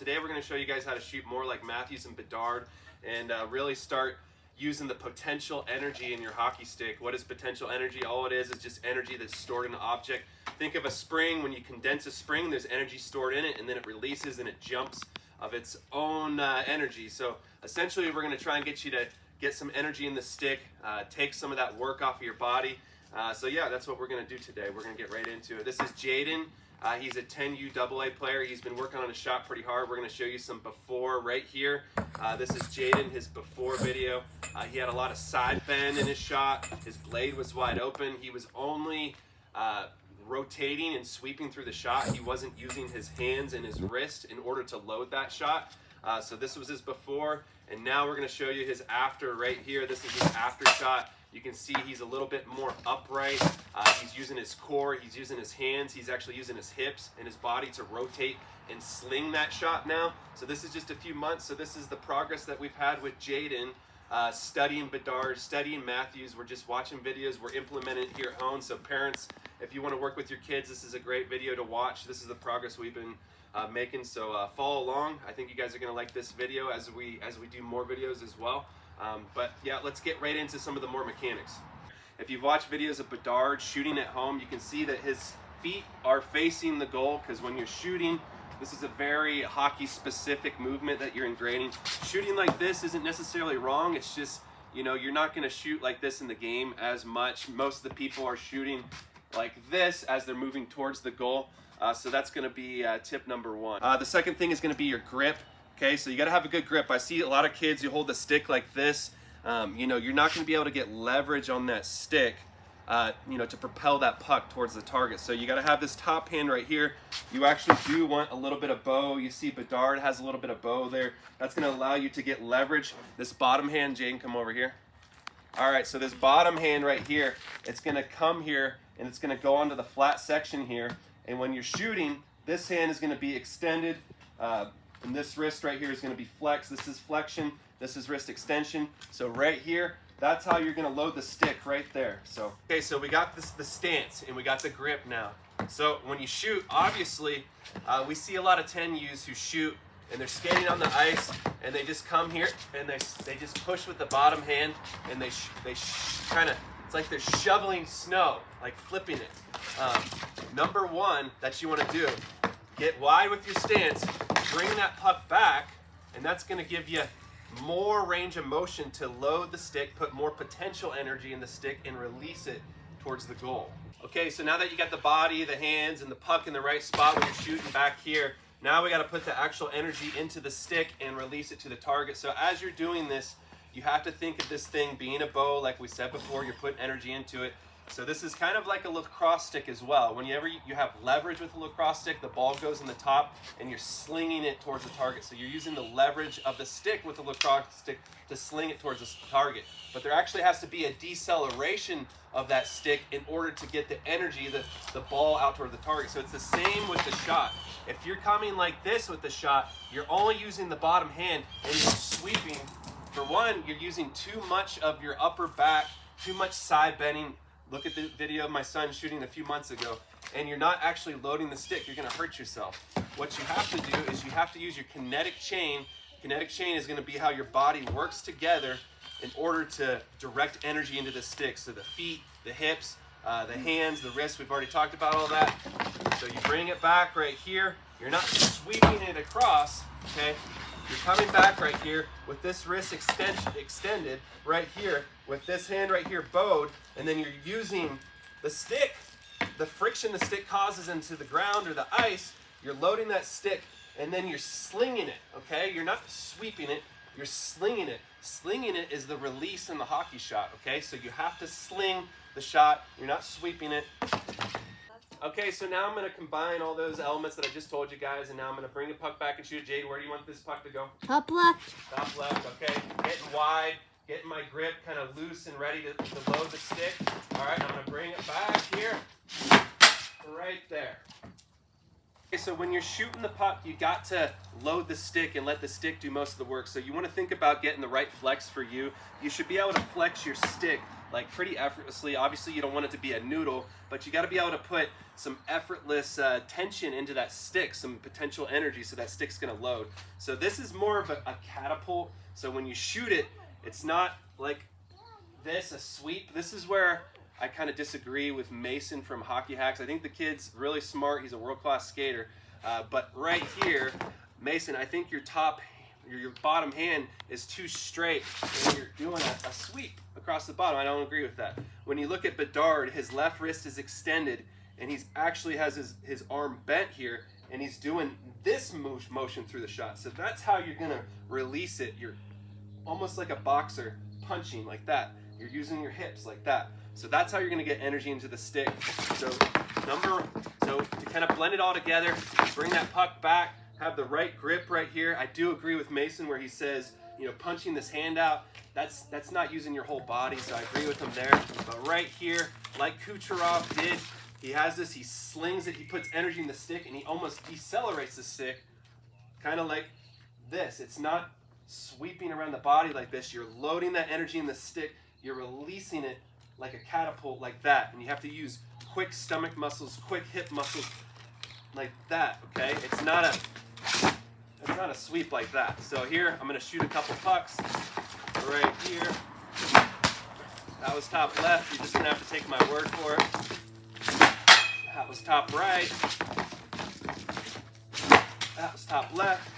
Today we're going to show you guys how to shoot more like Matthews and Bedard and really start using the potential energy in your hockey stick. What is potential energy? All it is just energy that's stored in an object. Think of a spring. When you condense a spring, there's energy stored in it, and then it releases and it jumps of its own energy. So essentially we're going to try and get you to get some energy in the stick, take some of that work off of your body. So yeah, that's what we're going to do today. We're going to get right into it. This is Jaden. He's a 10U AA player. He's been working on his shot pretty hard. We're going to show you some before right here. This is Jaden, his before video. He had a lot of side bend in his shot. His blade was wide open. He was only rotating and sweeping through the shot. He wasn't using his hands and his wrist in order to load that shot. So this was his before, and now we're going to show you his after right here. This is his after shot. You can see he's a little bit more upright. He's using his core, he's using his hands, he's actually using his hips and his body to rotate and sling that shot now. So this is just a few months. So this is the progress that we've had with Jaden, studying Bedard, studying Matthews. We're just watching videos, we're implementing it here at home. So parents, if you want to work with your kids, this is a great video to watch. This is the progress we've been making. So follow along. I think you guys are going to like this video as we do more videos as well. But yeah, let's get right into some of the more mechanics. If you've watched videos of Bedard shooting at home, you can see that his feet are facing the goal, because when you're shooting, this is a very hockey specific movement that you're ingraining. Shooting like this isn't necessarily wrong. It's just, you know, you're not going to shoot like this in the game as much. Most of the people are shooting like this as they're moving towards the goal. So that's going to be tip number one. The second thing is going to be your grip. Okay, so you got to have a good grip. I see a lot of kids, you hold the stick like this. You know, you're not going to be able to get leverage on that stick, you know, to propel that puck towards the target. So you got to have this top hand right here. You actually do want a little bit of bow. You see Bedard has a little bit of bow there. That's going to allow you to get leverage. This bottom hand, Jaden, come over here. All right, so this bottom hand right here, it's going to come here and it's going to go onto the flat section here. And when you're shooting, this hand is going to be extended. And this wrist right here is going to be flex. This is flexion. This is wrist extension. So right here, that's how you're going to load the stick right there. So okay, so we got the stance and we got the grip now. So when you shoot, obviously, we see a lot of 10Us who shoot and they're skating on the ice and they just come here and they just push with the bottom hand and they kind of, it's like they're shoveling snow, like flipping it. Number one that you want to do, get wide with your stance, bring that puck back, and that's going to give you more range of motion to load the stick, put more potential energy in the stick, and release it towards the goal. Okay, so now that you got the body, the hands, and the puck in the right spot when you're shooting back here, now we got to put the actual energy into the stick and release it to the target. So as you're doing this, you have to think of this thing being a bow. Like we said before, you're putting energy into it. So this is kind of like a lacrosse stick as well. Whenever you have leverage with a lacrosse stick, the ball goes in the top and you're slinging it towards the target. So you're using the leverage of the stick with the lacrosse stick to sling it towards the target. But there actually has to be a deceleration of that stick in order to get the energy, the ball out toward the target. So it's the same with the shot. If you're coming like this with the shot, you're only using the bottom hand and you're sweeping. For one, you're using too much of your upper back, too much side bending. Look at the video of my son shooting a few months ago, and you're not actually loading the stick. You're going to hurt yourself. What you have to do is you have to use your kinetic chain. Kinetic chain is going to be how your body works together in order to direct energy into the stick. So the feet, the hips, the hands, the wrists, we've already talked about all that. So you bring it back right here. You're not sweeping it across, okay? You're coming back right here with this wrist extended right here, with this hand right here bowed, and then you're using the stick, the friction the stick causes into the ground or the ice, you're loading that stick, and then you're slinging it, okay? You're not sweeping it, you're slinging it. Slinging it is the release in the hockey shot, okay? So you have to sling the shot, you're not sweeping it. Okay, so now I'm going to combine all those elements that I just told you guys, and now I'm going to bring the puck back and shoot it. Jade, where do you want this puck to go? Top left. Top left, okay. Getting wide, getting my grip kind of loose and ready to load the stick. All right, I'm going to bring it back here, right there. Okay, so when you're shooting the puck, you got to load the stick and let the stick do most of the work. So you want to think about getting the right flex for you. You should be able to flex your stick like pretty effortlessly. Obviously you don't want it to be a noodle, but you got to be able to put some effortless tension into that stick, some potential energy, so that stick's going to load. So this is more of a catapult. So when you shoot it, it's not like this, a sweep. This is where I kind of disagree with Mason from Hockey Hacks. I think the kid's really smart. He's a world-class skater. But right here, Mason, I think your bottom hand is too straight and you're doing a sweep across the bottom. I don't agree with that. When you look at Bedard, his left wrist is extended and he's actually has his arm bent here and he's doing this motion through the shot. So that's how you're gonna release it. You're almost like a boxer punching like that. You're using your hips like that. So that's how you're gonna get energy into the stick. So to kind of blend it all together, bring that puck back, have the right grip right here. I do agree with Mason where he says, you know, punching this hand out, that's not using your whole body, so I agree with him there. But right here, like Kucherov did, he has this, he slings it, he puts energy in the stick, and he almost decelerates the stick, kind of like this. It's not sweeping around the body like this. You're loading that energy in the stick, you're releasing it like a catapult like that, and you have to use quick stomach muscles, quick hip muscles like that, okay? It's not a sweep like that. So here, I'm gonna shoot a couple pucks right here. That was top left. You're just gonna have to take my word for it. That was top right. That was top left.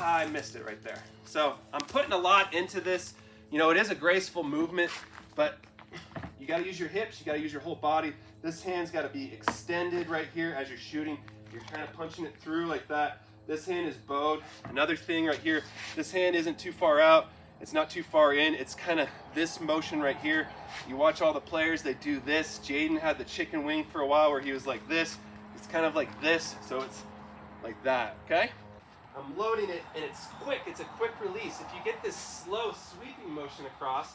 I missed it right there. So I'm putting a lot into this. You know, it is a graceful movement, but you gotta use your hips, you gotta use your whole body. This hand's gotta be extended right here as you're shooting. You're kind of punching it through like that. This hand is bowed. Another thing right here, this hand isn't too far out. It's not too far in. It's kind of this motion right here. You watch all the players, they do this. Jaden had the chicken wing for a while where he was like this. It's kind of like this, so it's like that, okay? I'm loading it and it's quick. It's a quick release. If you get this slow sweeping motion across,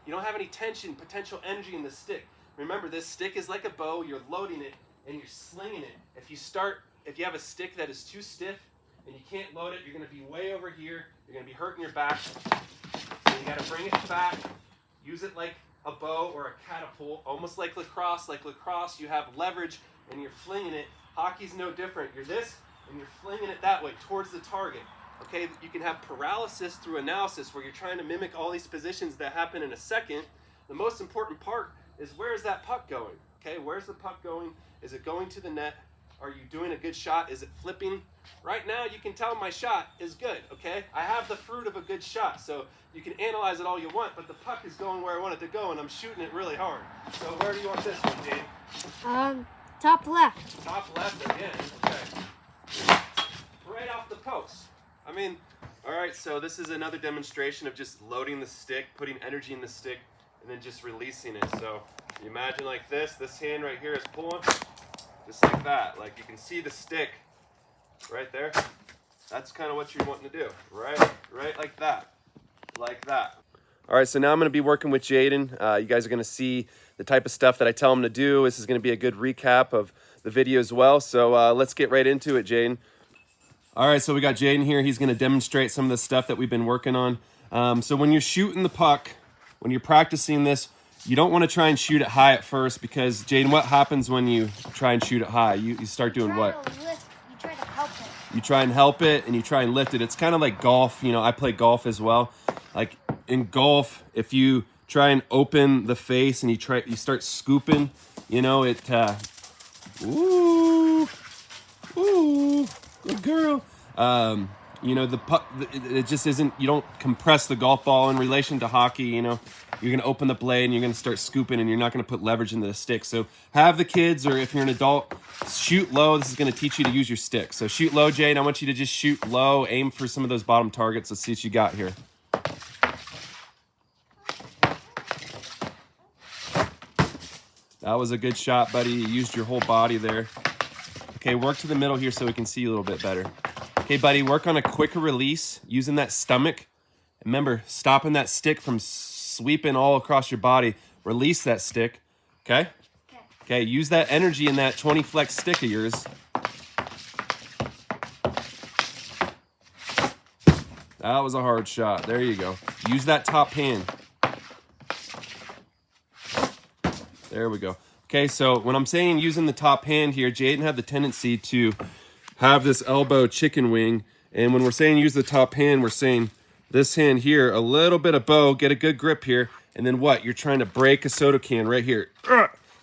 you don't have any tension, potential energy in the stick. Remember, this stick is like a bow. You're loading it and you're slinging it. If you have a stick that is too stiff and you can't load it, you're going to be way over here. You're going to be hurting your back. So you got to bring it back. Use it like a bow or a catapult, almost like lacrosse. Like lacrosse, you have leverage and you're flinging it. Hockey's no different. You're this and you're flinging it that way towards the target. Okay, you can have paralysis through analysis where you're trying to mimic all these positions that happen in a second. The most important part is, where is that puck going? Okay, where's the puck going? Is it going to the net? Are you doing a good shot? Is it flipping? Right now, you can tell my shot is good, okay? I have the fruit of a good shot, so you can analyze it all you want, but the puck is going where I want it to go, and I'm shooting it really hard. So where do you want this one, Jane? Top left. Top left again, okay. Right off the post. I mean, all right, so this is another demonstration of just loading the stick, putting energy in the stick, and then just releasing it. So you imagine like this hand right here is pulling, just like that. Like you can see the stick right there. That's kind of what you're wanting to do, right like that, like that. All right, so now I'm going to be working with Jaden. You guys are going to see the type of stuff that I tell him to do. This is going to be a good recap of the video as well. So let's get right into it, Jaden. All right, so we got Jaden here. He's going to demonstrate some of the stuff that we've been working on. So when you're shooting the puck, when you're practicing this, you don't want to try and shoot it high at first because, Jaden, what happens when you try and shoot it high? You start doing what? You try to help it. You try and help it and you try and lift it. It's kind of like golf. You know, I play golf as well. Like in golf, if you try and open the face and you start scooping, you know, it, ooh, good girl. You know, the puck, it just isn't, you don't compress the golf ball in relation to hockey. You know, you're going to open the blade and you're going to start scooping and you're not going to put leverage into the stick. So have the kids, or if you're an adult, shoot low. This is going to teach you to use your stick. So shoot low, Jade. I want you to just shoot low, aim for some of those bottom targets. Let's see what you got here. That was a good shot, buddy. You used your whole body there. Okay, work to the middle here so we can see a little bit better. Okay, buddy, work on a quicker release using that stomach. Remember, stopping that stick from sweeping all across your body. Release that stick, okay? Okay, use that energy in that 20 flex stick of yours. That was a hard shot. There you go. Use that top hand. There we go. Okay, so when I'm saying using the top hand here, Jaden had the tendency to have this elbow chicken wing. And when we're saying use the top hand, we're saying this hand here, a little bit of bow, get a good grip here. And then what? You're trying to break a soda can right here,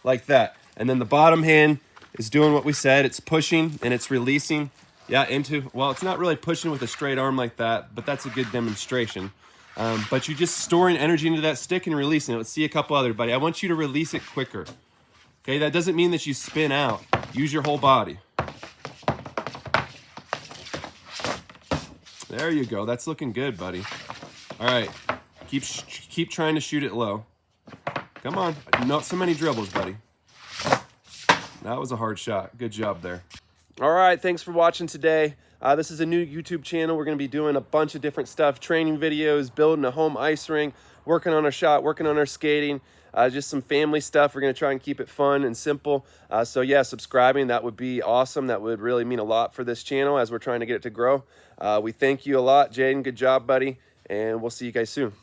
like that. And then the bottom hand is doing what we said. It's pushing and it's releasing. Yeah, into, well, it's not really pushing with a straight arm like that, but that's a good demonstration. But you're just storing energy into that stick and releasing it. Let's see a couple other, buddy. I want you to release it quicker. Okay, that doesn't mean that you spin out. Use your whole body. There you go. That's looking good, buddy. All right, keep trying to shoot it low. Come on, not so many dribbles, buddy. That was a hard shot. Good job there. All right, thanks for watching today. This is a new YouTube channel. We're going to be doing a bunch of different stuff, training videos, building a home ice rink, working on our shot, working on our skating, just some family stuff. We're going to try and keep it fun and simple. So yeah, subscribing, that would be awesome. That would really mean a lot for this channel as we're trying to get it to grow. We thank you a lot, Jaden. Good job, buddy. And we'll see you guys soon.